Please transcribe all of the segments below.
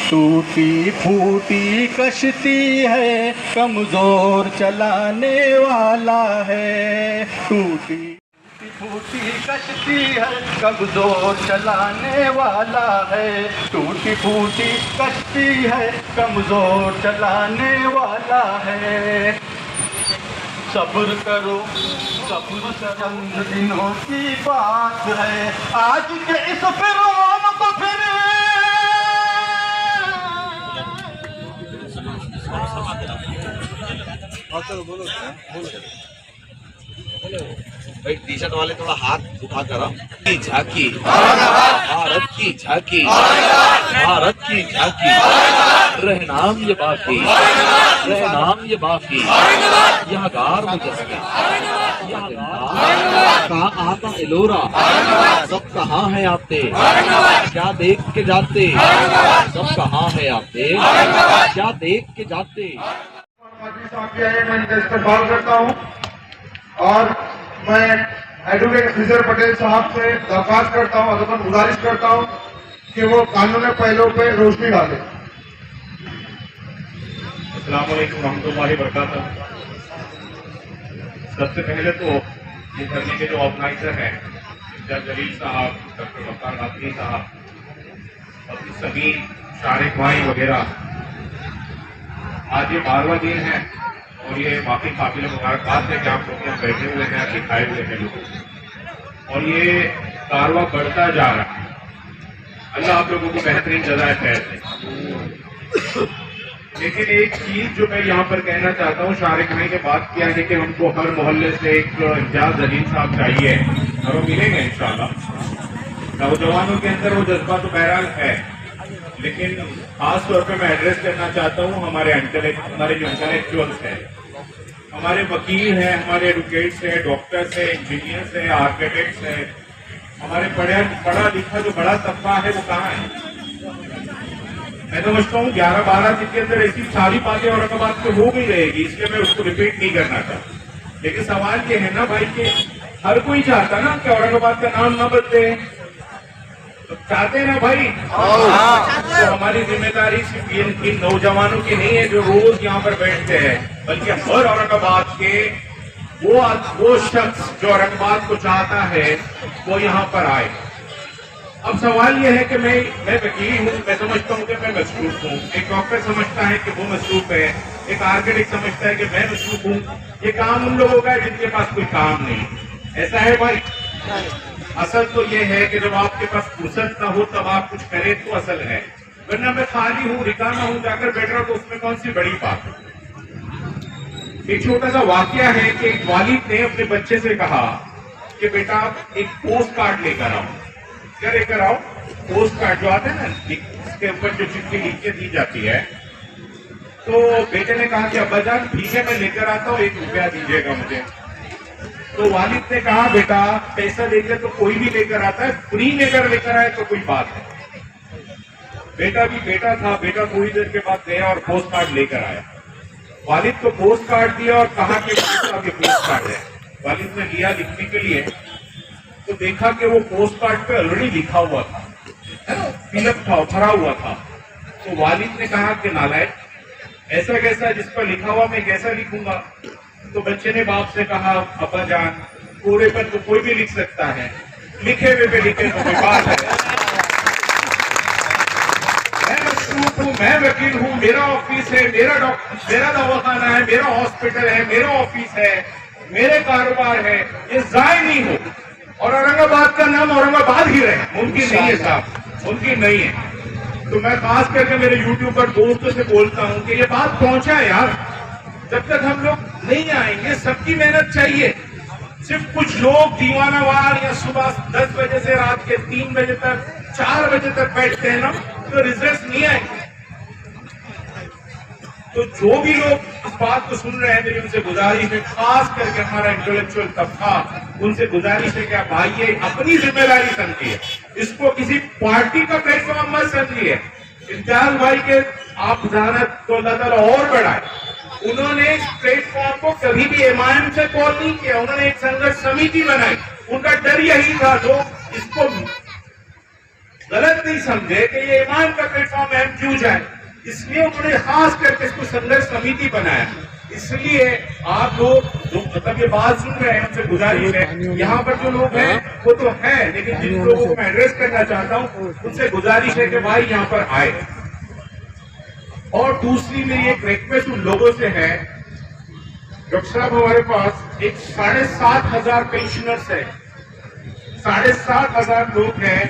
टूटी फूटी कश्ती है, कमजोर चलाने वाला है। टूटी फूटी कश्ती है, कमजोर चलाने वाला है। टूटी फूटी कश्ती है, कमजोर चलाने वाला है। सब्र करो, सब्र चंद दिनों की बात है। आज के इस फिरौन को फिर बोलो भाई टी शर्ट वाले थोड़ा हाथ उठा कर की झांकी, भारत की झांकी, भारत की झांकी, रहनाम ये बाकी, रहनाम ये बाकी, यह गार मुझस्ती, कहाँ आता एलोरा, सब कहाँ है आते, क्या देख के जाते, सब कहाँ है आते, क्या देख के जाते। मैं इनका इस्तेमाल करता हूँ और मैं एडवोकेट खिजर पटेल साहब से दरख्वास्त करता हूँ, अगर गुजारिश करता हूँ कि वो कानूनी पहलुओं पे रोशनी डालें। अस्सलाम वालेकुम रहमतुल्लाहि व बरकातहू। सबसे पहले तो ये धरने के जो ऑर्गेनाइजर हैं, जज जलील साहब, डॉक्टर वकार हाफी साहब और सभी शारिक भाई वगैरह, आज ये 12वां दिन है और ये माफी काबिल मुबारकबाद है कि आप लोग यहाँ बैठे हुए हैं, दिखाए हुए हैं लोग, और ये कारवां बढ़ता जा रहा है। अल्लाह आप लोगों को बेहतरीन जज़ाए खैर दे। लेकिन एक चीज जो मैं यहाँ पर कहना चाहता हूँ, शारिक भाई ने बात किया है कि हमको हर मोहल्ले से एक इम्तियाज जलील साहब चाहिए और वो मिलेंगे इंशाल्लाह। नौजवानों के अंदर वो जज्बा तो बहरहाल है, लेकिन खास तौर पे मैं एड्रेस करना चाहता हूँ हमारे जो इंटेलेक्चुअल्स हैं, हमारे वकील हैं, हमारे एडवोकेट्स हैं, डॉक्टर्स हैं, इंजीनियर्स हैं, आर्किटेक्ट्स हैं, हमारे पढ़ा लिखा जो बड़ा तबका है वो कहाँ है। मैं समझता हूँ 11-12 दिन के अंदर ऐसी सारी बातें औरंगाबाद में हो भी रहेगी, इसलिए मैं उसको रिपीट नहीं करना चाहता। लेकिन सवाल ये है ना भाई कि हर कोई चाहता ना कि औरंगाबाद का नाम ना बदले, तो चाहते हैं ना भाई। तो हमारी जिम्मेदारी सिर्फ इन नौजवानों की नहीं है जो रोज यहाँ पर बैठते हैं, बल्कि हर औरंगाबाद के वो शख्स जो औरंगाबाद को चाहता है वो यहाँ पर आए। अब सवाल यह है कि मैं वकील हूँ, मैं समझता हूँ कि मैं मसरूफ हूँ, एक डॉक्टर समझता है कि वो मसरूफ है, एक आर्किटेक्ट समझता है कि मैं मसरूफ हूँ। ये काम उन लोगों का है जिनके पास कोई काम नहीं, ऐसा है भाई। असल तो ये है कि जब आपके पास फुर्सत ना हो तब आप कुछ करें तो असल है, वरना मैं खाली हूँ, रिकामा हूँ, जाकर बैठ रहा हूँ तो उसमें कौन सी बड़ी बात है। एक छोटा सा वाकया है कि एक वालिद ने अपने बच्चे से कहा कि बेटा एक पोस्ट कार्ड लेकर आओ। क्या लेकर आओ? पोस्ट कार्ड जो आता है ना, इसके ऊपर जो चिट्ठी लिख के दी जाती है। तो बेटे ने कहा कि अब्बा जान ठीक है मैं लेकर आता हूँ, 1 रुपया दीजिएगा मुझे। तो वालिद ने कहा बेटा पैसा लेकर तो कोई भी लेकर आता है, फ्री लेकर आए तो कोई बात है। बेटा भी बेटा था, बेटा थोड़ी देर के बाद गया और पोस्ट कार्ड लेकर आया। वालिद को पोस्ट कार्ड दिया और कहा कि पोस्ट कार्ड है। वालिद ने लिया लिखने के लिए, तो देखा कि वो पोस्ट कार्ड पे ऑलरेडी लिखा हुआ था, है ना, फिलअप था, भरा हुआ था। तो वालिद ने कहा कि नालायक, ऐसा कैसा जिस पर लिखा हुआ मैं कैसा लिखूंगा। तो बच्चे ने बाप से कहा अब्बा जान पूरे पर तो कोई भी लिख सकता है, लिखे हुए पे लिखे तो कोई बात है। मैं मसरूफ हूँ, मैं वकील हूँ, मेरा ऑफिस है, मेरा दवाखाना है, मेरा हॉस्पिटल है, मेरा ऑफिस है, मेरे कारोबार है, ये जाय नहीं हो और औरंगाबाद का नाम औरंगाबाद ही रहे। मुमकिन नहीं है साहब, मुमकिन नहीं है। तो मैं खास करके मेरे यूट्यूब पर दोस्तों से बोलता हूँ कि ये बात पहुंचा है यार, जब तक हम लोग नहीं आएंगे सबकी मेहनत चाहिए। सिर्फ कुछ लोग दीवानावार या सुबह 10 बजे से रात के 3 बजे तक 4 बजे तक बैठते हैं ना, तो रिजल्ट नहीं आएंगे। तो जो भी लोग इस बात को सुन रहे हैं, मेरी उनसे गुजारिश है, खास करके हमारा इंटेलेक्चुअल तबका, उनसे गुजारिश है कि आप आइए, अपनी जिम्मेदारी समझिए, इसको किसी पार्टी का प्लेटफॉर्म मत समझिए। इम्तियाज भाई के आप जहानत तो अल्लाह ताला और बढ़ाए, उन्होंने इस प्लेटफॉर्म को कभी भी एमआईएम से कॉल नहीं किया, उन्होंने एक संघर्ष समिति बनाई। उनका डर यही था, लोग इसको गलत नहीं समझे कि ये ईमान का प्लेटफॉर्म है, हम क्यों जाए, इसलिए उन्होंने खास करके इसको संघर्ष समिति बनाया। इसलिए आप लोग जो मतलब ये बात सुन रहे हैं, उनसे गुजारिश है, यहाँ पर जो लोग हैं वो तो है, लेकिन जिन लोगों को मैं एड्रेस करना चाहता हूँ उनसे गुजारिश है कि भाई यहाँ पर आए। और दूसरी मेरी एक रिक्वेस्ट उन लोगों से है, डॉक्टर साहब हमारे पास एक 7,500 पेंशनर्स है, 7,500 लोग हैं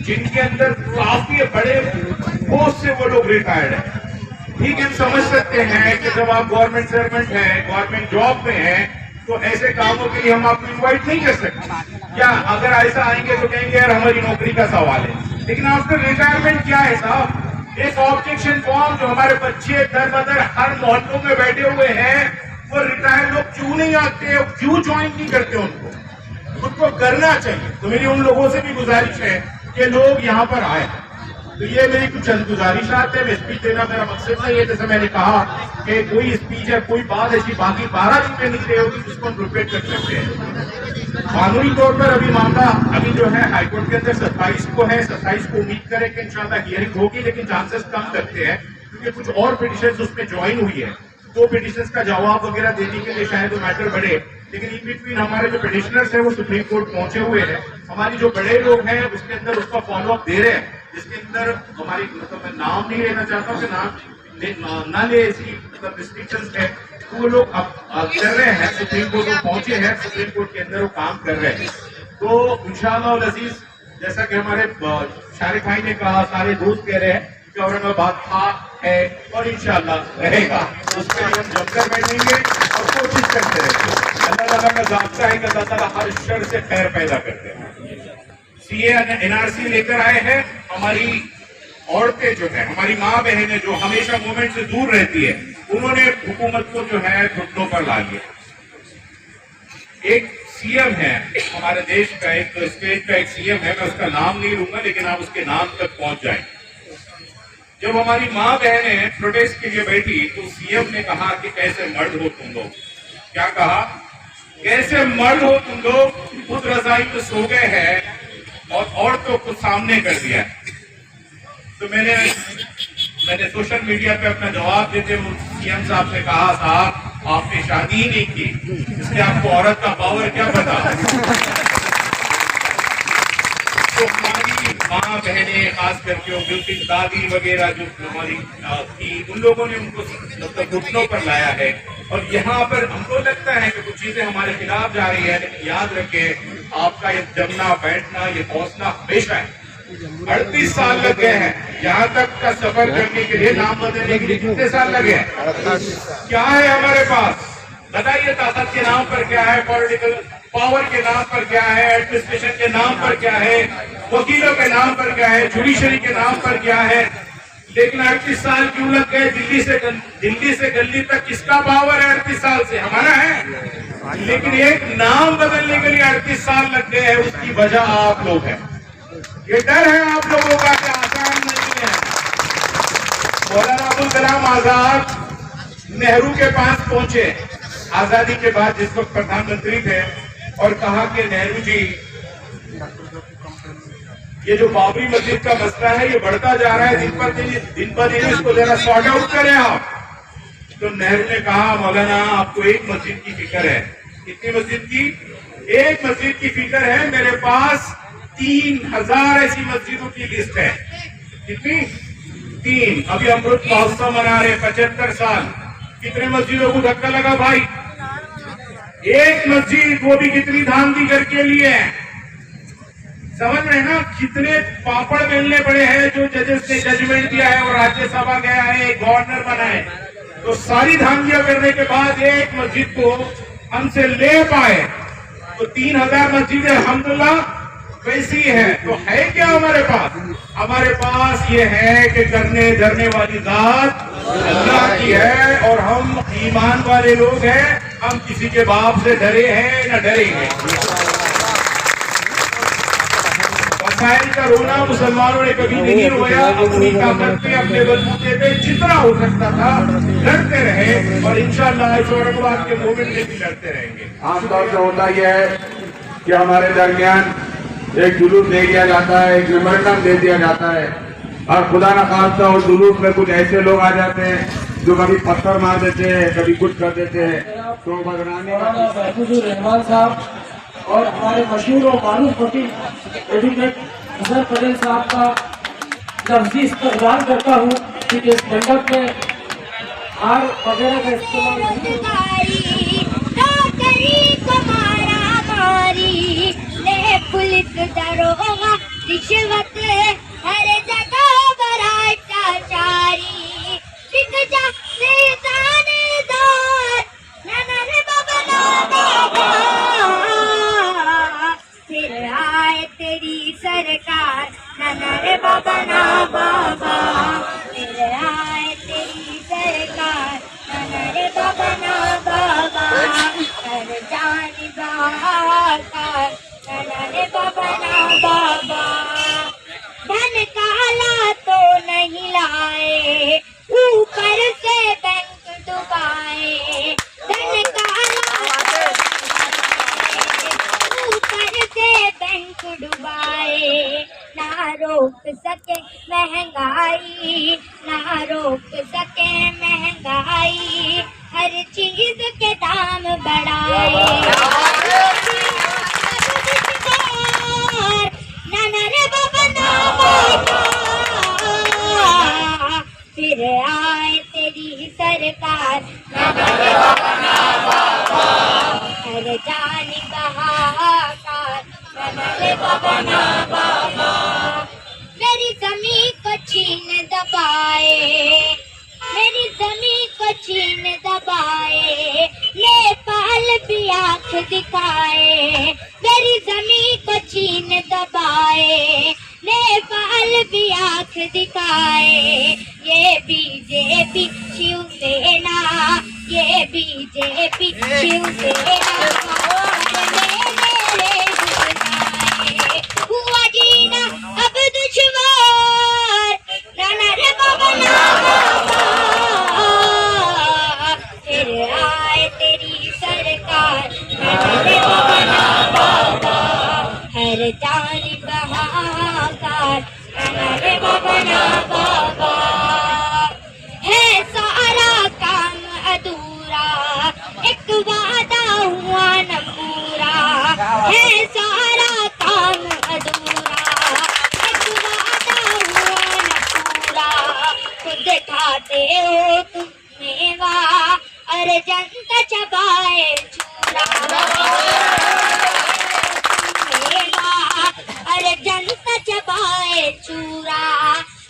जिनके अंदर काफी बड़े पोस्ट से वो लोग रिटायर्ड हैं। ठीक है, हम समझ सकते हैं कि जब आप गवर्नमेंट सर्वेंट हैं, गवर्नमेंट जॉब में हैं, तो ऐसे कामों के लिए हम आपको इनवाइट नहीं कर सकते। या अगर ऐसा आएंगे तो कहेंगे यार हमारी नौकरी का सवाल है, लेकिन आफ्टर रिटायरमेंट क्या है साहब, एक ऑब्जेक्शन फॉर्म जो हमारे बच्चे दर बदर हर मोहल्लों में बैठे हुए हैं, वो रिटायर्ड लोग क्यों नहीं आते, क्यों ज्वाइन नहीं करते, उनको करना चाहिए। तो मेरी उन लोगों से भी गुजारिश है कि लोग यहाँ पर आए। तो ये मेरी कुछ चंद गुजारिशात है। मैं स्पीच देना मेरा मकसद नहीं है, जैसे मैंने कहा कि कोई स्पीच है, कोई बात ऐसी बाकी 12 दिन में नहीं रही होगी जिसको हम रिपीट कर सकते हैं। कानूनी तौर पर अभी मामला अभी जो है हाईकोर्ट के अंदर 27 को है, 27 को उम्मीद करें कि इंशाल्लाह हियरिंग होगी, लेकिन चांसेस कम करते हैं क्योंकि कुछ और पिटिशन उसमें ज्वाइन हुई है, तो पिटिशन का जवाब वगैरह देने के लिए शायद वो मैटर बढ़े। लेकिन इन बिटवीन हमारे जो पिटिशनर्स हैं वो सुप्रीम कोर्ट पहुंचे हुए हैं, हमारी जो बड़े लोग हैं उसके अंदर उसका फॉलोअप दे रहे हैं, जिसके अंदर हमारी मतलब मैं नाम नहीं लेना चाहता हूँ कि नाम ना ले, ऐसी मतलब रिस्ट्रिक्शंस है, तो वो लोग अब कर रहे हैं, सुप्रीम कोर्ट में पहुंचे हैं, सुप्रीम कोर्ट के अंदर वो काम कर रहे हैं। तो इंशाअल्लाह अजीज, जैसा कि हमारे शारिक भाई ने कहा, सारे दोस्त कह रहे हैं कि औरंगाबाद था, है और इंशाअल्लाह रहेगा, उस पर हम जमकर बैठेंगे और कोशिश करते रहेंगे। अल्लाह ताला का ज़ाब्ता है कि अल्लाह ताला हर शर से खैर पैदा करते हैं। सीए एनआरसी लेकर आए हैं, हमारी औरतें जो है, हमारी माँ बहनें जो हमेशा मूवमेंट से दूर रहती है, उन्होंने हुकूमत को जो है घुटनों पर ला लिया। एक सीएम है हमारे देश का, एक स्टेट का एक सीएम है, मैं उसका नाम नहीं लूंगा, लेकिन आप उसके नाम तक पहुंच जाएं। जब हमारी माँ बहनें प्रोटेस्ट के लिए बैठी तो सीएम ने कहा कि कैसे मर्द हो तुम लोग, क्या कहा, कैसे मर्द हो तुम लोग, खुद रजाई में सो गए हैं और औरतों को सामने कर दिया। तो मैंने सोशल मीडिया पे अपना जवाब देते हुए सीएम साहब से कहा, साहब आपने शादी ही नहीं की, इसलिए आपको औरत का पावर क्या पता। तो हमारी माँ बहनें खास करके उनकी दादी वगैरह जो हमारी थी, उन लोगों ने उनको मतलब घुटनों पर लाया है। और यहाँ पर हमको लगता है कि कुछ चीजें हमारे खिलाफ जा रही है, लेकिन याद रखें आपका ये जमना बैठना ये हौसला हमेशा है। 38 साल लग गए हैं यहाँ तक का सफर करने के लिए, नाम बदलने के लिए कितने साल लगे हैं, क्या है हमारे पास बताइए, ताकत के नाम पर क्या है, पॉलिटिकल पावर के नाम पर क्या है, एडमिनिस्ट्रेशन के नाम पर क्या है, वकीलों के नाम पर क्या है, जुडिशरी के नाम पर क्या है, लेकिन 38 साल क्यों लग गए। दिल्ली से गली तक किसका पावर है 38 साल से, हमारा है, लेकिन एक नाम बदलने के लिए 38 साल लग गए हैं, उसकी वजह आप लोग हैं। ये डर है आप लोगों का कि आसान नहीं है। मौलाना अबुल कलाम आजाद नेहरू के पास पहुंचे आजादी के बाद, जिस वक्त प्रधानमंत्री थे, और कहा कि नेहरू जी ये जो बाबरी मस्जिद का मसला है ये बढ़ता जा रहा है, दिन पर दिन इसको जरा सॉर्ट आउट करें आप। तो नेहरू ने कहा, मौलाना आपको एक मस्जिद की फिक्र है। कितनी मस्जिद की? एक मस्जिद की फिक्र है, मेरे पास 3000 ऐसी मस्जिदों की लिस्ट है। कितनी? 3। अभी अमृत महोत्सव मना रहे 75 साल, कितने मस्जिदों को धक्का लगा भाई? एक मस्जिद, वो भी कितनी धांधली करके लिए है, समझ रहे ना, कितने पापड़ बेलने पड़े हैं। जो जजेस ने जजमेंट दिया है और राज्यसभा गया है, गवर्नर बना है, तो सारी धांधलियां करने के बाद एक मस्जिद को हमसे ले पाए। तो 3000 मस्जिदें अल्हम्दुलिल्लाह वैसी है। तो है क्या हमारे पास? हमारे पास ये है कि करने धरने वाली जात अल्लाह की है, और हम ईमान वाले लोग हैं, हम किसी के बाप से डरे हैं न डरेंगे। वसाइल का रोना मुसलमानों ने कभी नहीं रोया, अपनी ताकत पे अपने बलबूते पे जितना हो सकता था लड़ते रहे, और इंशाअल्लाह इस औरंगाबाद के मूवमेंट में भी लड़ते रहेंगे। आमतौर से होता यह है कि हमारे दरमियान एक जुलूस दे दिया जाता है, एक मेमोरेंडम दे दिया जाता है, और खुदा न खास्ता उस जुलूस में कुछ ऐसे लोग आ जाते हैं जो कभी पत्थर मार देते हैं, कभी कुछ कर देते हैं, तो बदनामी महफूजुर रहमान साहब और हमारे मशहूर और मारूफ वकील एडवोकेट अजहर पटेल साहब का लफ्जी इस्तेमाल करता हूँ कि इस मंडप में हार वगैरह का इस्तेमाल नहीं पुलिस दरोगा रिश्वत हर जगह भ्रष्टाचारी बिक जाते थानेदार ननर बाबा फिर आए तेरी सरकार ननर बाबा फिर आए तेरी सरकार ननर बाबा हर जान बहाकार ननर बाबा धन काला तो नहीं लाए ऊपर से बैंक डुबाए धन काला ऊपर से बैंक डुबाए ना रोक सके महंगाई ना रोक सके महंगाई हर चीज के दाम बढ़ाए फिर आए तेरी सरकार हर जान बहाकार मेरी जमीन को छीन दबाए मेरी जमीन को छीन दबाए नेपाल भी आंख दिखाए मेरी जमीन को छीन दबाए नेपाल भी आंख दिखाए ये बीजेपी शिवसेना ये बीजेपी शिवसेना हुआ जीना अब दुश्वार ननर बाबा फिर आए तेरी सरकार ननर बाबा हर जान बहाकार ननर बाबा है सारा काम अधूरा एक वादा हुआ न पूरा है सारा काम अधूरा एक वादा हुआ न पूरा खुद खाते हो तुम मेवा और जनता चबाए चूरा अरे जनता चबाए चूरा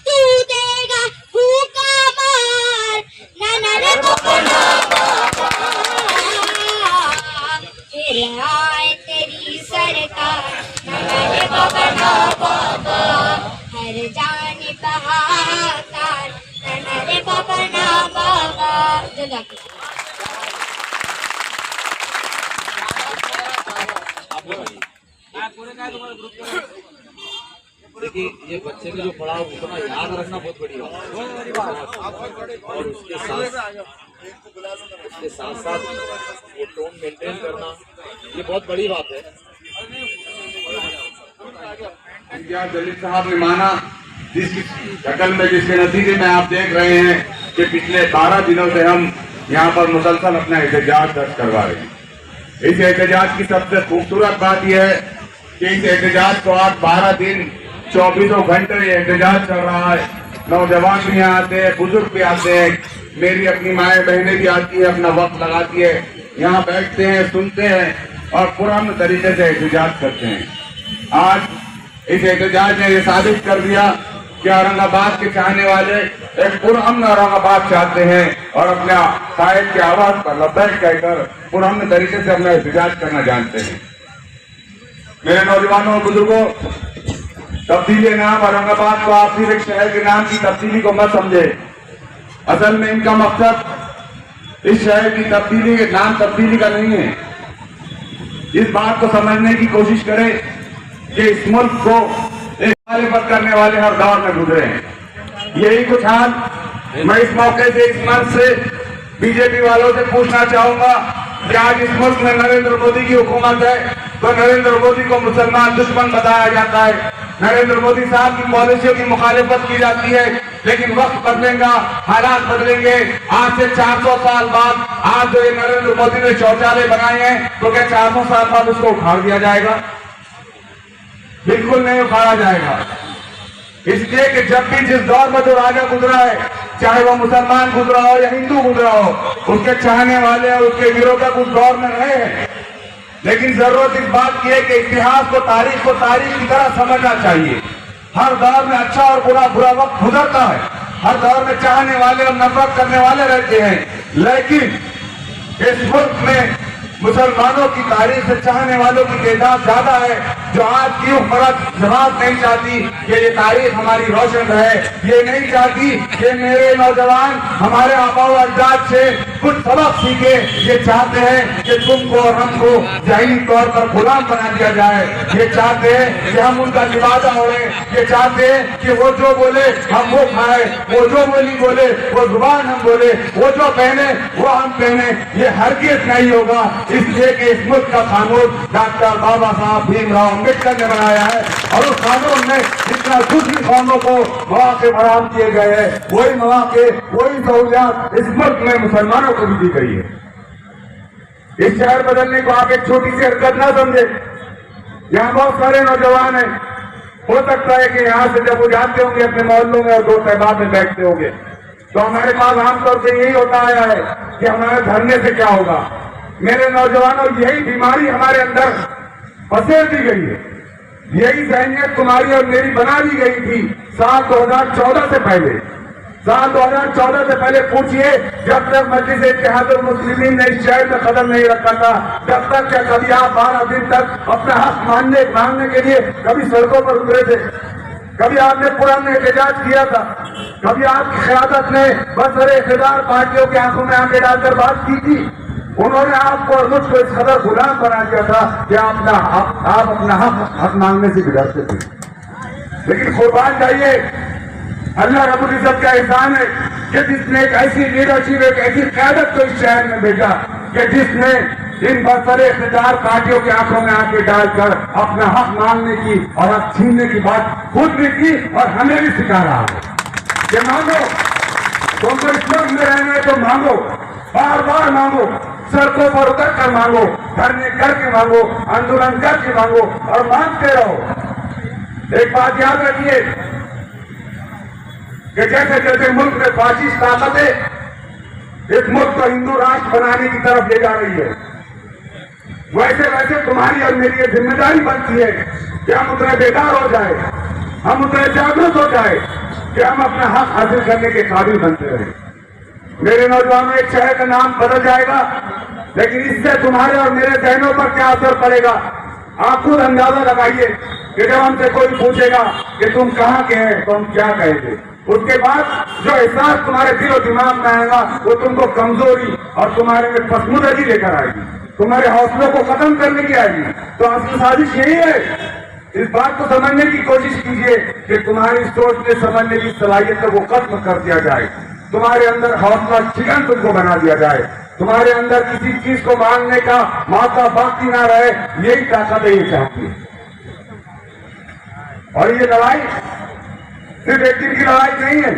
तू देगा भूखा मार ननर बाबा फिर आए तेरी सरकार ननर बाबा हर जान बहाकार ननर बाबा देखिए ये बच्चे का जो पढ़ाओ उतना याद रखना बहुत बड़ी बात है और उसके साथ साथ वो टोन मेंटेन करना ये बहुत बड़ी बात है। दलित साहब ने माना जिसकी शक्ल में जिसके नतीजे में आप देख रहे हैं कि पिछले 12 दिनों से हम यहाँ पर मुसलसल अपना एहतजाज दर्ज करवा रहे हैं। इस एहतजाज की सबसे खूबसूरत बात यह है कि इस एहतजाज को आज 12 दिन 24 घंटे ये एहतजाज चल रहा है। नौजवान भी यहाँ आते हैं, बुजुर्ग भी आते हैं, मेरी अपनी माएँ बहनें भी आती है, अपना वक्त लगाती है, यहाँ बैठते हैं, सुनते हैं और पुराने तरीके से एहतजाज करते हैं। आज इस एहतजाज ने ये साबित कर दिया कि औरंगाबाद के चाहने वाले एक पुरअमन औरंगाबाद चाहते हैं और अपने कायद की आवाज पर लब्बैक कहकर पुरअमन तरीके से अपना एहतजाज करना जानते हैं। मेरे नौजवानों और बुजुर्गों, तब्दीली नाम औरंगाबाद को आप सिर्फ एक शहर के नाम की तब्दीली को मत समझे। असल में इनका मकसद इस शहर की तब्दीली, नाम तब्दीली का नहीं है। इस बात को समझने की कोशिश करें कि इस मुल्क को एक मुखालिफत करने वाले हर दौर में गुजरे हैं। यही कुछ हाल मैं इस मौके से इस मंच से बीजेपी वालों से पूछना चाहूंगा कि आज इस मुल्क में नरेंद्र मोदी की हुकूमत है, तो नरेंद्र मोदी को मुसलमान दुश्मन बताया जाता है। नरेंद्र मोदी साहब की पॉलिसियों की मुखालिफत की जाती है। लेकिन वक्त बदलेगा, हालात बदलेंगे। आज से 400 साल बाद आज जो ये नरेंद्र मोदी ने शौचालय बनाए हैं, तो क्या 400 साल बाद उसको उखाड़ दिया जाएगा? बिल्कुल नहीं उखाड़ा जाएगा। इसलिए कि जब भी जिस दौर में जो राजा गुजरा है, चाहे वो मुसलमान गुजरा हो या हिंदू गुजरा हो, उसके चाहने वाले और उसके विरोधक उस दौर में रहे हैं। लेकिन जरूरत इस बात की है कि इतिहास को तारीख की तरह समझना चाहिए। हर दौर में अच्छा और बुरा वक्त गुजरता है। हर दौर में चाहने वाले और नफरत करने वाले रहते हैं। लेकिन इस मुल्क में मुसलमानों की तारीख से चाहने वालों की तादाद ज्यादा है, जो आज की हुकूमत जमात नहीं चाहती कि ये तारीख हमारी रोशन रहे। ये नहीं चाहती कि मेरे नौजवान हमारे आबा व अजदाद से कुछ सबक सीखे। ये चाहते हैं कि तुमको और हमको ज़हनी तौर पर गुलाम बना दिया जाए। ये चाहते हैं कि हम उनका लिबादा हो। ये चाहते हैं कि वो जो बोले हम वो खाए, वो जो बोली बोले वो जुबान हम बोले, वो जो पहने वो हम पहने। ये हरगिज़ नहीं होगा। इसलिए कि इस मुल्क का कानून डॉक्टर बाबा साहब भीमराव अम्बेडकर ने बनाया है और उस कानून में जितना दूसरी कौमों को मौके फराहम किए गए हैं, वही मौके वही सहूलियात इस मुल्क में मुसलमानों को भी दी गई है। इस शहर बदलने को आप एक छोटी सी हरकत ना समझे। यहाँ बहुत सारे नौजवान हैं, हो सकता है कि यहाँ से जब वो जाते होंगे अपने मोहल्लों में और दोस्त अहबाब में बैठते होंगे, तो हमारे पास आमतौर से यही होता आया है कि हमारे धरने से क्या होगा। मेरे नौजवानों, यही बीमारी हमारे अंदर पसेर दी गई है। यही ज़हनियत तुम्हारी और मेरी बना दी गई थी साल 2014 से पहले। साल 2014 से पहले पूछिए, जब तक मजलिस इत्तेहादुल मुस्लिमीन ने इस शहर में कदम नहीं रखा था, तब तक क्या कभी आप 12 दिन तक अपना हक मांगने के लिए कभी सड़कों पर उतरे थे? कभी आपने पुराने एहतजाज किया था? कभी आपकी क़यादत ने बसर इक़्तिदार पार्टियों की आंखों में आंखें डालकर बात की थी? उन्होंने आपको और मुझको इस कदर गुलाम बना दिया था कि आप अपना हक मांगने से डरते थे। लेकिन कुर्बान जाइए, अल्लाह रब्बुल इज्जत का एहसान है कि जिसने एक ऐसी लीडरशिप, एक ऐसी क़यादत को इस शहर में भेजा कि जिसने इन बसर इक़्तिदार पार्टियों की आंखों में आंखें डालकर अपना हक मांगने की और हक छीनने की बात खुद भी की और हमें भी सिखा रहा है कि मांगो, तुमको इस मुल्क में रहना है तो मांगो, बार बार मांगो, सड़कों पर उतर कर मांगो, धरने करके मांगो, आंदोलन करके मांगो और मांगते रहो। एक बात याद रखिए कि जैसे जैसे मुल्क में फासिस्ट ताकतें इस मुल्क को हिंदू राष्ट्र बनाने की तरफ ले जा रही है, वैसे वैसे तुम्हारी और मेरी ये जिम्मेदारी बनती है कि हम उतने बेदार हो जाए, हम उतने जागरूक हो जाए कि हम अपना हक हासिल करने के काबिल बनते रहे। मेरे नौजवानों, एक शहर का नाम बदल जाएगा, लेकिन इससे तुम्हारे और मेरे जहनों पर क्या असर पड़ेगा आप खुद अंदाजा लगाइए कि जब हमसे कोई पूछेगा कि तुम कहाँ के हैं तो हम क्या कहेंगे। उसके बाद जो एहसास तुम्हारे दिल और दिमाग में आएगा वो तुमको कमजोरी और तुम्हारे में पसमुदगी लेकर आएगी, तुम्हारे हौसलों को खत्म करने की आएगी। तो असली साजिश यही है। इस बात को समझने की कोशिश कीजिए कि तुम्हारी सोचने समझने की सलाहियत को वो खत्म कर दिया जाए, तुम्हारे अंदर हौसला शिकन तुमको बना दिया जाए, तुम्हारे अंदर किसी चीज को मांगने का मौका बाकी ना रहे। यही ताकत ये चाहती है। और ये लड़ाई सिर्फ एक दिन की लड़ाई नहीं है,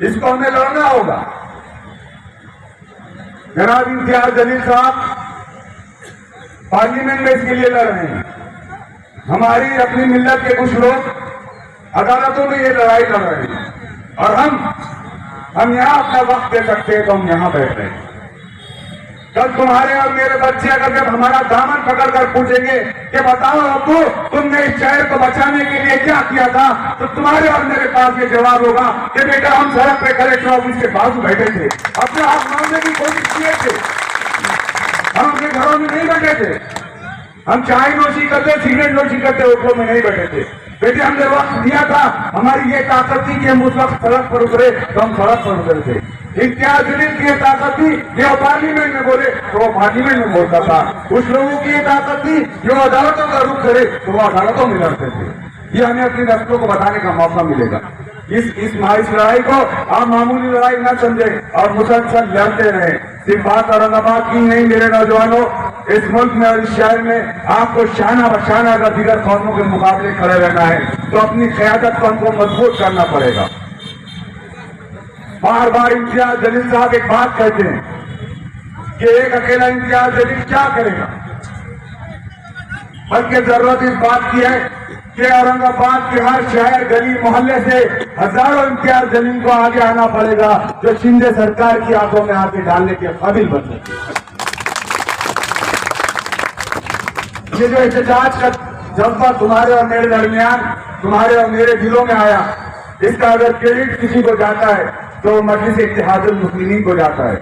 इसको हमें लड़ना होगा। जनाब इम्तियाज जलील साहब पार्लियामेंट में इसके लिए लड़ रहे हैं। हमारी अपनी मिल्लत के कुछ लोग अदालतों में ये लड़ाई लड़ रहे हैं और हम यहाँ अपना वक्त दे सकते हैं तो हम यहाँ बैठ रहे हैं। कल तुम्हारे और मेरे बच्चे अगर जब हमारा दामन पकड़ कर पूछेंगे कि बताओ अब्बू तुमने इस शहर को बचाने के लिए क्या किया था, तो तुम्हारे और मेरे पास ये जवाब होगा कि बेटा हम सड़क पे कलेक्टर ऑफिस के बाजू बैठे थे, अपने हक मांगने की कोशिश किए थे, हम अपने घरों में नहीं बैठे थे, हम चाय नोशी करते, सिगरेट नोशी करते, होटलों में नहीं बैठे थे। बेटे हमने वक्त दिया था, हमारी ये ताकत थी कि हम उस वक्त सड़क पर उतरे तो हम सड़क पर उतरे थे। इम्तियाज जलील की ताकत थी कि वो पार्लियामेंट में बोले तो वो पार्लियामेंट में बोलता था। कुछ लोगों की ये ताकत थी जो अदालतों का रुख करे तो वो अदालतों में लड़ते थे। ये हमें अपनी नस्लों को बताने का मौका मिलेगा। इस लड़ाई को आप मामूली लड़ाई न समझे और मुसलसल लड़ते रहे। सिर्फ बात औरंगाबाद की नहीं मेरे नौजवानों, इस मुल्क में और इस शहर में आपको शाना बशाना अगर दीगर कौमों के मुकाबले खड़े रहना है तो अपनी क़यादत को हमको मजबूत करना पड़ेगा। बार बार इम्तियाज जलील साहब एक बात कहते हैं कि एक अकेला इम्तियाज जलील क्या करेगा, बल्कि जरूरत इस बात की है कि औरंगाबाद के हर शहर गली मोहल्ले से हजारों इम्तियाज जलील को आगे आना पड़ेगा जो शिंदे सरकार की आंखों में आके डालने के काबिल बन सके। ये जो एहतजाज का जज्बा तुम्हारे और मेरे दरमियान, तुम्हारे और मेरे दिलों में आया, इसका अगर क्रेडिट किसी को जाता है तो मजलिस इत्तेहादुल मुस्लिमीन को जाता है।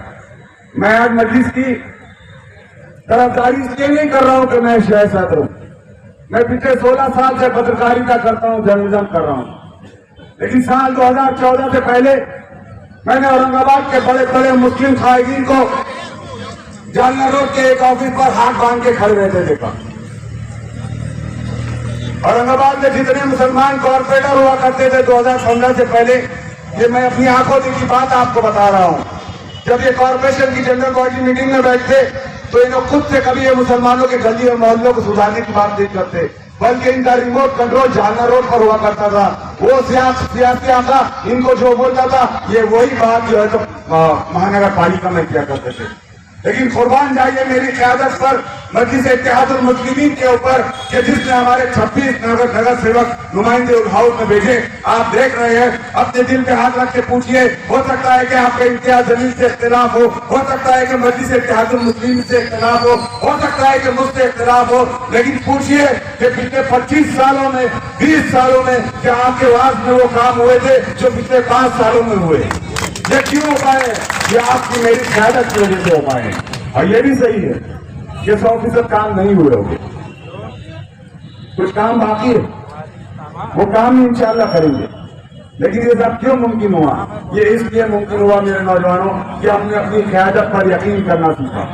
मैं आज मजलिस की तरफदारी इसलिए नहीं कर रहा हूं कि मैं शहर सदर हूं, मैं पिछले 16 साल से पत्रकारिता करता हूं, जर्नलिज्म कर रहा हूं। लेकिन साल 2014 से पहले मैंने औरंगाबाद के बड़े बड़े मुस्लिम खाइदीन को जालना रोड के एक ऑफिस पर हाथ बांध के खड़े रहते देखा। औरंगाबाद में जितने मुसलमान कॉर्पोरेटर हुआ करते थे 2015 से पहले, ये मैं अपनी आंखों की बात आपको बता रहा हूं, जब ये कॉर्पोरेशन की जनरल बॉडी मीटिंग में बैठते तो इन्हों खुद से कभी ये मुसलमानों के गली और मोहल्लों को सुधारने की बात नहीं करते, बल्कि इनका रिमोट कंट्रोल जालना रोड पर हुआ करता था। वो सियासी आका इनको जो बोलता था ये वही बात जो है तो महानगर पालिका में किया करते थे। लेकिन कुर्बान जाइए मेरी क़यादत पर मजलिस इत्तेहादुल मुस्लिमीन के ऊपर कि जिसने हमारे 26 नगर सेवक नुमाइंदे उस हाउस में भेजे। आप देख रहे हैं, अपने दिल पे हाथ रख के पूछिए, हो सकता है कि आपके इम्तियाज जलील से इख्तिलाफ हो सकता है कि मजलिस इत्तेहादुल मुस्लिमीन से इख्तिलाफ हो सकता है कि मुझसे इख्तिलाफ हो, लेकिन पूछिए कि पिछले 25 सालों में 20 सालों में क्या आपके वास्ते में वो काम हुए थे जो पिछले 5 सालों में हुए? ये क्यों हो पाए? ये आपकी मेरी क़यादत की वजह से हो पाए। और ये भी सही है कि 100% काम नहीं हुए होंगे, कुछ काम बाकी है, वो काम इंशाअल्लाह करेंगे। लेकिन ये सब क्यों मुमकिन हुआ? ये इसलिए मुमकिन हुआ मेरे नौजवानों कि हमने अपनी क़यादत पर यकीन करना सीखा।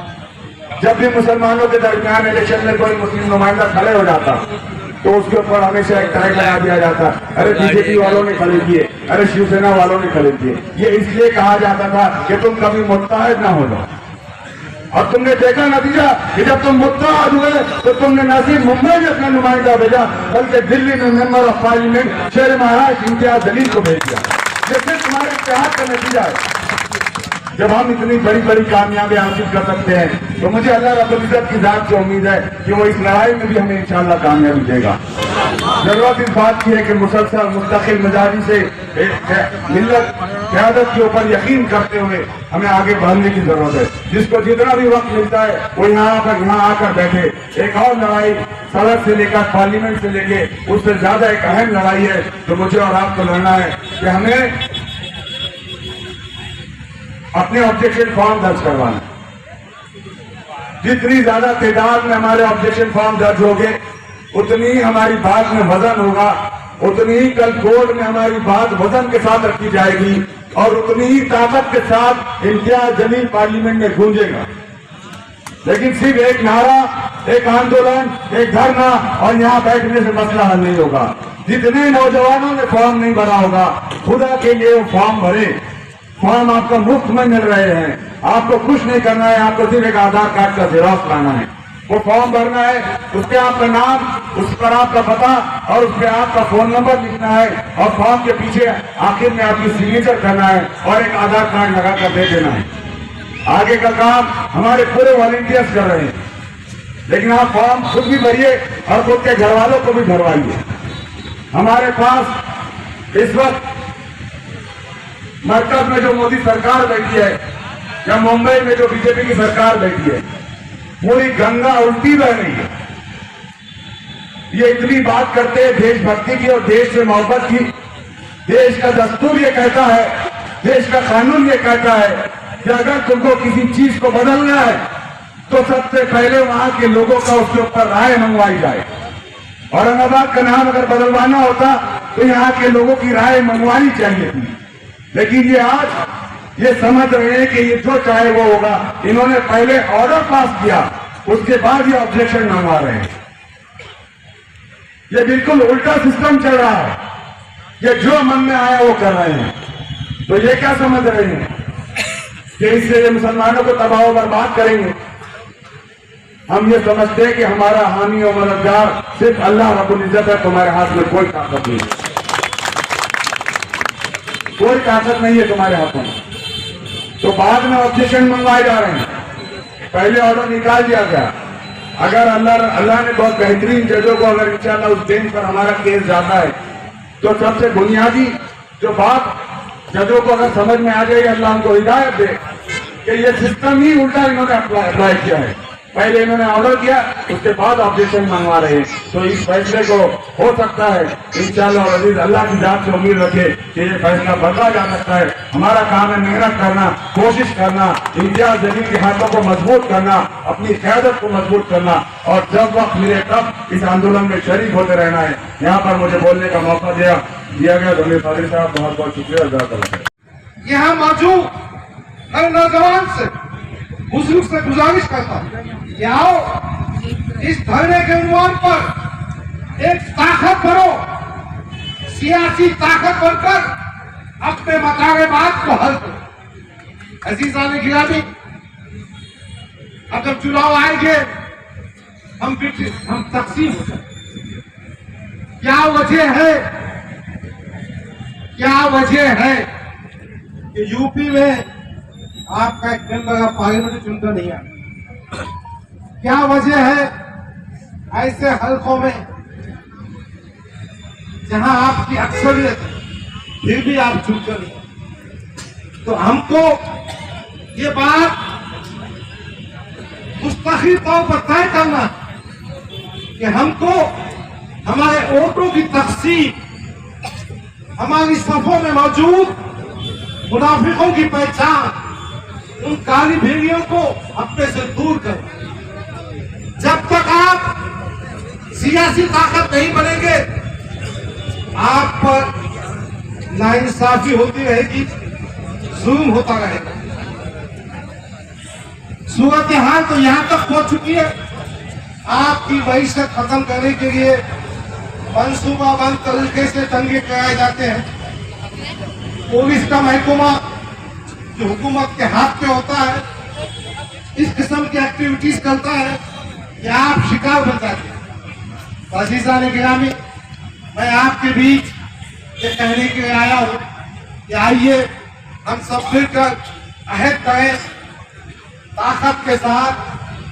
जब भी मुसलमानों के दरमियान इलेक्शन में कोई मुस्लिम नुमाइंदा खड़े हो जाता तो उसके ऊपर हमेशा एक टैग लगा दिया जाता, अरे बीजेपी वालों ने खड़े किए, अरे शिवसेना वालों ने खड़े किए। ये इसलिए कहा जाता था कि तुम कभी मुत्तहद ना हो जाओ। और तुमने देखा नतीजा कि जब तुम मुत्तहद हुए तो तुमने न सिर्फ मुंबई में अपना नुमाइंदा भेजा बल्कि दिल्ली में मेंबर ऑफ पार्लियामेंट शेर महाराज इम्तियाज जलील को भेज दिया। ये सिर्फ तुम्हारे इत्तेहाद का नतीजा है। जब हम इतनी बड़ी बड़ी कामयाबी हासिल कर सकते हैं तो मुझे अल्लाह रब्बुल इज्जत की जात से उम्मीद है कि वो इस लड़ाई में भी हमें इंशाअल्लाह कामयाबी देगा। जरूरत इस बात की है कि मुसलसल मुस्तकिल मिजाजी से मिल्लत क़यादत के ऊपर यकीन करते हुए हमें आगे बढ़ने की जरूरत है। जिसको जितना भी वक्त मिलता है वो यहाँ आकर बैठे। एक और लड़ाई सड़क से लेकर पार्लियामेंट से लेके उससे ज्यादा एक अहम लड़ाई है जो मुझे और आपको लड़ना है कि हमें अपने ऑब्जेक्शन फॉर्म दर्ज करवाना। जितनी ज्यादा तादाद में हमारे ऑब्जेक्शन फॉर्म दर्ज होंगे उतनी ही हमारी बात में वजन होगा, उतनी ही कल कोर्ट में हमारी बात वजन के साथ रखी जाएगी और उतनी ही ताकत के साथ इम्तियाज जलील पार्लियामेंट में गूंजेगा। लेकिन सिर्फ एक नारा, एक आंदोलन, एक धरना और यहाँ बैठने से मसला हल नहीं होगा। जितने नौजवानों ने फॉर्म नहीं भरा होगा खुदा के लिए वो फॉर्म भरे। फॉर्म आपको मुफ्त में मिल रहे हैं, आपको कुछ नहीं करना है, आपको सिर्फ एक आधार कार्ड का ज़ेरॉक्स लाना है, वो फॉर्म भरना है, उस पर आपका नाम, उस पर आपका पता और उस पर आपका फोन नंबर लिखना है और फॉर्म के पीछे आखिर में आपकी सिग्नेचर करना है और एक आधार कार्ड लगा कर दे देना है। आगे का काम हमारे पूरे वॉलंटियर्स कर रहे हैं, लेकिन आप फॉर्म खुद भी भरिए और खुद के घर वालों को भी भरवाइए। हमारे पास इस वक्त मरकज में जो मोदी सरकार बैठी है या मुंबई में जो बीजेपी की सरकार बैठी है, पूरी गंगा उल्टी बह रही है। ये इतनी बात करते हैं देशभक्ति की और देश से मोहब्बत की। देश का दस्तूर ये कहता है, देश का कानून ये कहता है कि अगर तुमको किसी चीज को बदलना है तो सबसे पहले वहां के लोगों का उसके ऊपर राय मंगवाई जाए। औरंगाबाद का नाम अगर बदलवाना होता तो यहाँ के लोगों की राय मंगवानी चाहिए थी। लेकिन ये आज ये समझ रहे हैं कि ये जो चाहे वो होगा। इन्होंने पहले ऑर्डर पास किया, उसके बाद ये ऑब्जेक्शन मंगवा रहे हैं। ये बिल्कुल उल्टा सिस्टम चल रहा है। ये जो मन में आया वो कर रहे हैं। तो ये क्या समझ रहे हैं कि इससे ये मुसलमानों को तबाह बर्बाद करेंगे? हम ये समझते हैं कि हमारा हामी और मददगार सिर्फ अल्लाह रब्बुल इज्जत है। तुम्हारे हाथ में कोई ताकत नहीं है, कोई ताकत नहीं है तुम्हारे हाथों में। तो बाद में ऑब्जेक्शन मंगवाए जा रहे हैं, पहले ऑर्डर निकाल दिया गया। अगर अल्लाह ने बहुत बेहतरीन जजों को अगर इंशाअल्लाह उस बेंच पर हमारा केस जाता है तो सबसे बुनियादी जो बात जजों को अगर समझ में आ जाए, अल्लाह उनको हिदायत दे कि ये सिस्टम ही उल्टा इन्होंने अप्लाई किया है। पहले इन्होंने ऑर्डर किया, उसके बाद ऑब्जेक्शन मंगवा रहे हैं। तो इस फैसले को हो सकता है इंशाअल्लाह अजीज अल्लाह की जात से उम्मीद रखे कि ये फैसला बदला जा सकता है। हमारा काम है मेहनत करना, कोशिश करना, इम्तियाज जलील के हाथों को मजबूत करना, अपनी क़यादत को मजबूत करना, और जब वक्त मिले तब इस आंदोलन में शरीक होते रहना है। यहाँ पर मुझे बोलने का मौका दिया गया जमीर फारिस साहब, बहुत बहुत शुक्रिया अदा। यहाँ मौजूद हर नौजवान से बुजुर्ग से गुजारिश करता हूँ कि आओ इस धरने के उन्वान पर एक ताकत बनो, सियासी ताकत बनकर अपने मतारेबात को हल करो। अजीज़ान गिरामी, अब जब चुनाव आएंगे हम तकसीम हो जाएंगे। क्या वजह है कि यूपी में आपका एक मेंबर ऑफ पार्लियामेंट चुनकर नहीं आया? क्या वजह है ऐसे हलकों में जहां आपकी अक्सरियत है फिर भी आप चुनकर नहीं आए? तो हमको ये बात मुस्तकिल तौर पर तय करना कि हमको हमारे वोटों की तकसीम, हमारी सफों में मौजूद मुनाफिकों की पहचान, उन काली भेड़ियों को अपने से दूर करें। जब तक आप सियासी ताकत नहीं बनेंगे, आप पर नाइंसाफी होती रहेगी, जुल्म होता रहेगा। सूरत हाल तो यहां तक पहुंच चुकी है, आपकी वहीशत खत्म करने के लिए मनसूबाबंद तरीके से दंगे कराए जाते हैं। पुलिस का महकमा जो हुकूमत के हाथ पे होता है, इस किस्म की एक्टिविटीज करता है कि आप शिकार बन जाते हैं। अज़ीज़ान गिरामी, मैं आपके बीच ये कहने के लिए आया हूँ कि आइए हम सब मिलकर अहद करें, ताकत के साथ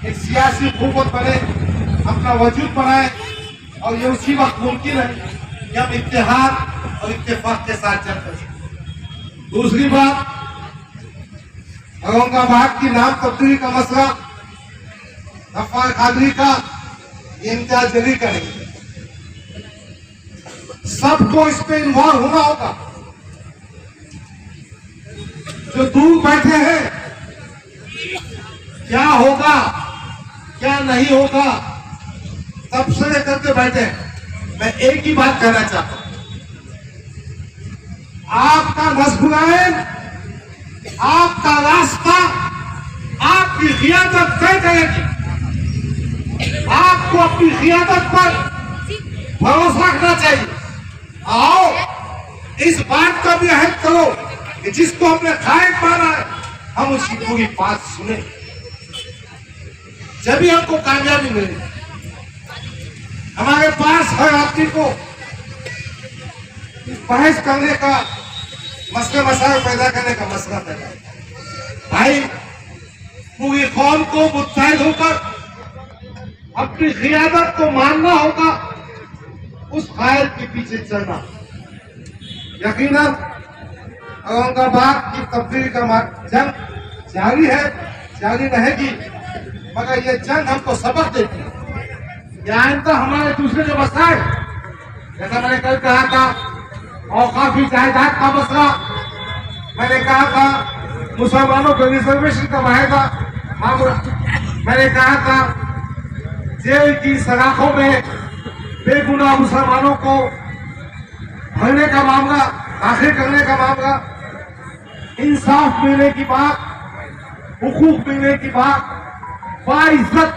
एक सियासी हुकूमत बने, अपना वजूद बनाए, और ये उसी वक्त मुमकिन है कि हम इत्तेहाद और इत्तेफाक के साथ चल सकें। दूसरी बात, औरंगाबाद की नाम तब्दीली का मसला गफ्फार कादरी का इम्तियाज जलील का नहीं, सबको इस पे इन्वॉल्व होना होगा। जो दूर बैठे हैं, क्या होगा क्या नहीं होगा तबसरे करके बैठे हैं। मैं एक ही बात कहना चाहता हूं, आपका मजबूरान, आपका रास्ता, आपकी क़ियादत तय करेगी। आपको अपनी क़ियादत पर भरोसा रखना चाहिए। आओ इस बात का भी अहद करो कि जिसको हमने कायद माना है, हम उसकी पूरी बात सुने, जब भी हमको कामयाबी मिलेगी। हमारे पास हर आदमी को बहस करने का, मसले मसाइल पैदा करने का मसला पैदा है। भाई, पूरी कौम को मुत्तहिद होकर अपनी क़ियादत को मानना होगा, उस कायद के पीछे चलना। यकीनन औरंगाबाद की तब्दीली का जंग जारी है, जारी रहेगी, मगर ये जंग हमको सबक देती है। आइंदा हमारे दूसरे जो मसला, जैसा मैंने कल कहा था, औकाफी जायदाद का मसला, मैंने कहा था मुसलमानों को रिजर्वेशन का मामला, मैंने कहा था जेल की सलाखों में बेगुनाह मुसलमानों को भरने का मामला, दाखिल करने का मामला, इंसाफ मिलने की बात, हुकूक मिलने की बात, बाइज्जत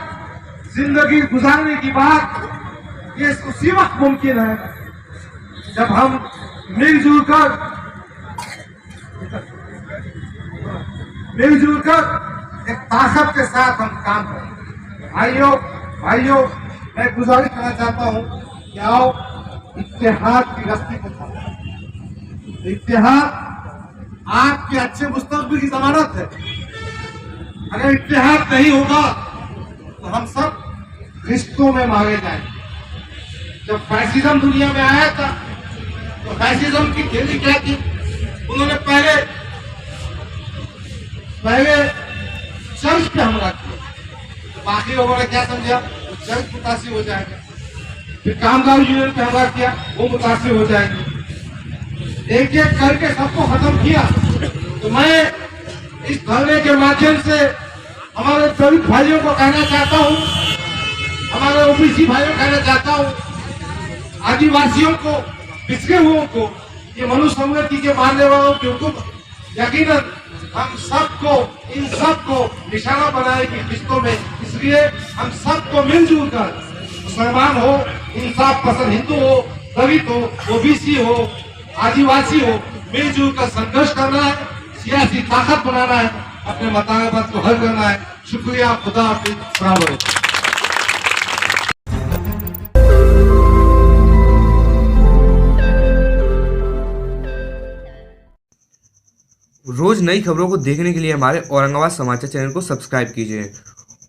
जिंदगी गुजारने की बात, ये उसी वक्त मुमकिन है जब हम मिलजुल कर एक ताकत के साथ हम काम करें। भाइयों मैं गुजारिश करना चाहता हूँ कि आओ इत्तेहाद की रस्ती को थामो। इत्तेहाद आपके अच्छे मुस्तकबिल की जमानत है। अगर इत्तेहाद नहीं होगा तो हम सब रिश्तों में मारे जाएंगे। जब फैसिज्म दुनिया में आया था तो फैसिज्म की थ्योरी क्या थी? उन्होंने पहले चर्च पे हमला किया, बाकी लोगों ने क्या समझा? चर्च मुतासिर हो जाएगा। फिर कामगार यूनियन पे हमला किया, वो मुतासिर हो जाएंगे। एक एक करके सबको खत्म किया। तो मैं इस धरने के माध्यम से हमारे दलित भाइयों को कहना चाहता हूँ, हमारे ओबीसी भाइयों को कहना चाहता हूँ, आदिवासियों को, पिछड़े हुओं को, ये मनुस्मृति के मानने वालों के हुक्म यकीनन हम सबको, इन सबको निशाना बनाएगी रिश्तों में। इसलिए हम सबको मिलजुल कर, मुसलमान हो, इंसाफ पसंद हिंदू हो, दलित हो, ओबीसी हो, आदिवासी हो, मिलजुल कर संघर्ष करना है, सियासी ताकत बनाना है, अपने मतामत को हल करना है। शुक्रिया। खुदा हाफिज। अस्सलाम वालेकुम। रोज नई खबरों को देखने के लिए हमारे औरंगाबाद समाचार चैनल को सब्सक्राइब कीजिए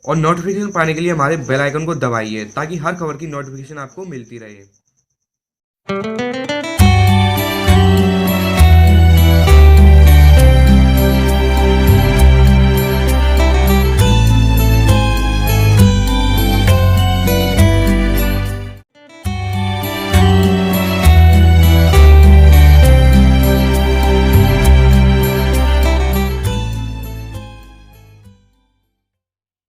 और नोटिफिकेशन पाने के लिए हमारे बेल आइकन को दबाइए ताकि हर खबर की नोटिफिकेशन आपको मिलती रहे।